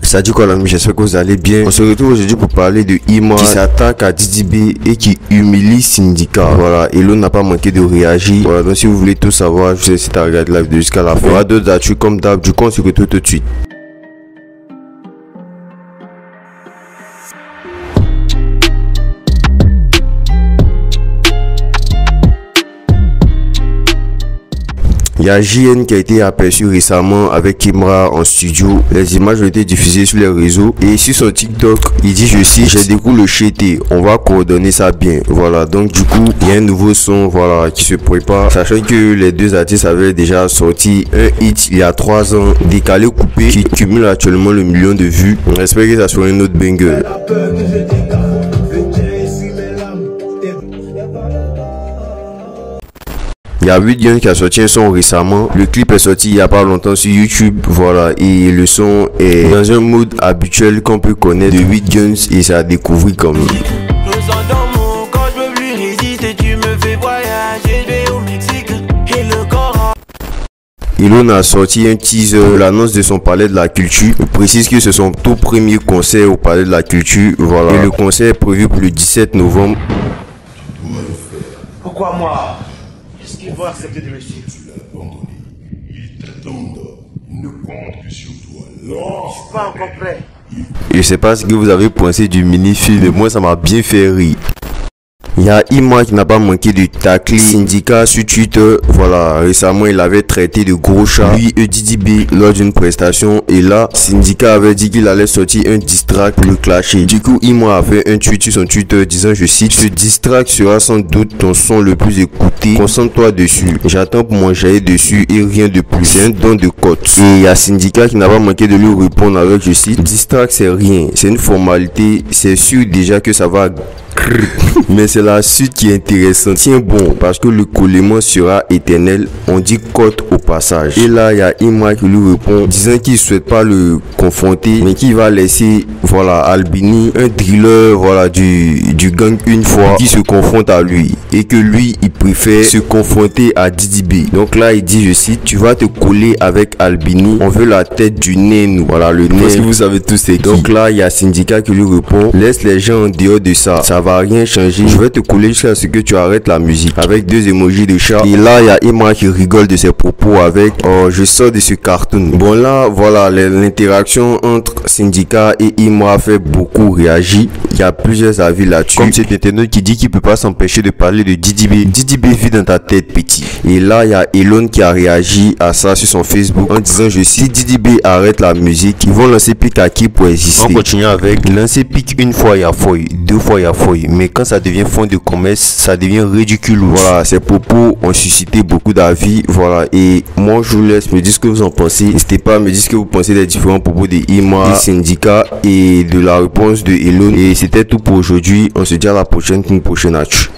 Ça dit quoi l'ami, j'espère que vous allez bien. On se retrouve aujourd'hui pour parler de Ima qui s'attaque à Didi B et qui humilie Syndicat. Voilà, Elon n'a pas manqué de réagir. Voilà, donc si vous voulez tout savoir, je vous incite à regarder la vidéo jusqu'à la fin. Il y aura d'autres actus comme d'hab, du coup on se retrouve tout de suite. Il y a JN qui a été aperçu récemment avec Kimra en studio. Les images ont été diffusées sur les réseaux et sur son TikTok, il dit je cite, j'ai découvert le chété, on va coordonner ça bien. Voilà, donc du coup, il y a un nouveau son voilà qui se prépare, sachant que les deux artistes avaient déjà sorti un hit il y a 3 ans, Décalé Coupé, qui cumule actuellement le 1 million de vues. On espère que ça soit un autre banger. Il y a 8 Guns qui a sorti un son récemment. Le clip est sorti il y a pas longtemps sur YouTube. Voilà, et le son est dans un mood habituel qu'on peut connaître de 8 Guns et ça a découvert comme Elon a sorti un teaser pour l'annonce de son Palais de la Culture. Il précise que c'est son tout premier concert au Palais de la Culture. Voilà, et le concert est prévu pour le 17 novembre. Pourquoi moi? Est-ce qu'ils vont accepter de me suivre? Tu l'as abandonné. Ils t'attendent. Ils ne comptent que sur toi. Non, je suis pas encore prêt. Je sais pas ce que vous avez pensé du mini-film, moi ça m'a bien fait rire. Il y a Ima qui n'a pas manqué de tacler Syndicat sur Twitter. Voilà, récemment il avait traité de gros chat lui et Didi B lors d'une prestation. Et là, Syndicat avait dit qu'il allait sortir un diss track pour le clasher. Du coup, Ima a fait un tweet sur son Twitter disant, je cite, ce diss track sera sans doute ton son le plus écouté. Concentre-toi dessus. J'attends pour m'enjailler dessus et rien de plus. C'est un don de cote. Et il y a Syndicat qui n'a pas manqué de lui répondre avec, je cite, diss track c'est rien, c'est une formalité. C'est sûr déjà que ça va mais c'est la suite qui est intéressante. Tiens bon, parce que le collement sera éternel. On dit cote au passage. Et là, il y a Ima qui lui répond, disant qu'il souhaite pas le confronter, mais qu'il va laisser, voilà, Albini, un driller, voilà, du gang une fois, qui se confronte à lui. Et que lui, il préfère se confronter à Didi B. Donc là, il dit, je cite, tu vas te coller avec Albini. On veut la tête du nez, nous. Voilà, le nez. Parce que vous savez tous c'est qui. Donc là, il y a Syndicat qui lui répond, laisse les gens en dehors de ça. Ça va rien changer, je vais te coller jusqu'à ce que tu arrêtes la musique, avec 2 emojis de chat. Et là il y a Ima qui rigole de ses propos avec oh je sors de ce cartoon. Bon là voilà, l'interaction entre Syndicat et Ima a fait beaucoup réagir. Il y a plusieurs avis là-dessus, comme cet internaute qui dit qu'il peut pas s'empêcher de parler de Didi B. Didi B vit dans ta tête petit. Et là il y a Elon qui a réagi à ça sur son Facebook en disant je cite, Didi B arrête la musique, ils vont lancer pic à qui pour exister. On continue avec lancer pic une fois il y a feuille, 2 fois il y a feuille, mais quand ça devient fond de commerce, ça devient ridicule. Voilà, ces propos ont suscité beaucoup d'avis. Voilà, et moi je vous laisse me dire ce que vous en pensez. N'hésitez pas à me dire ce que vous pensez des différents propos de Ima, des Syndicats et de la réponse de Elon. Et c'était tout pour aujourd'hui. On se dit à la prochaine pour une prochaine actu.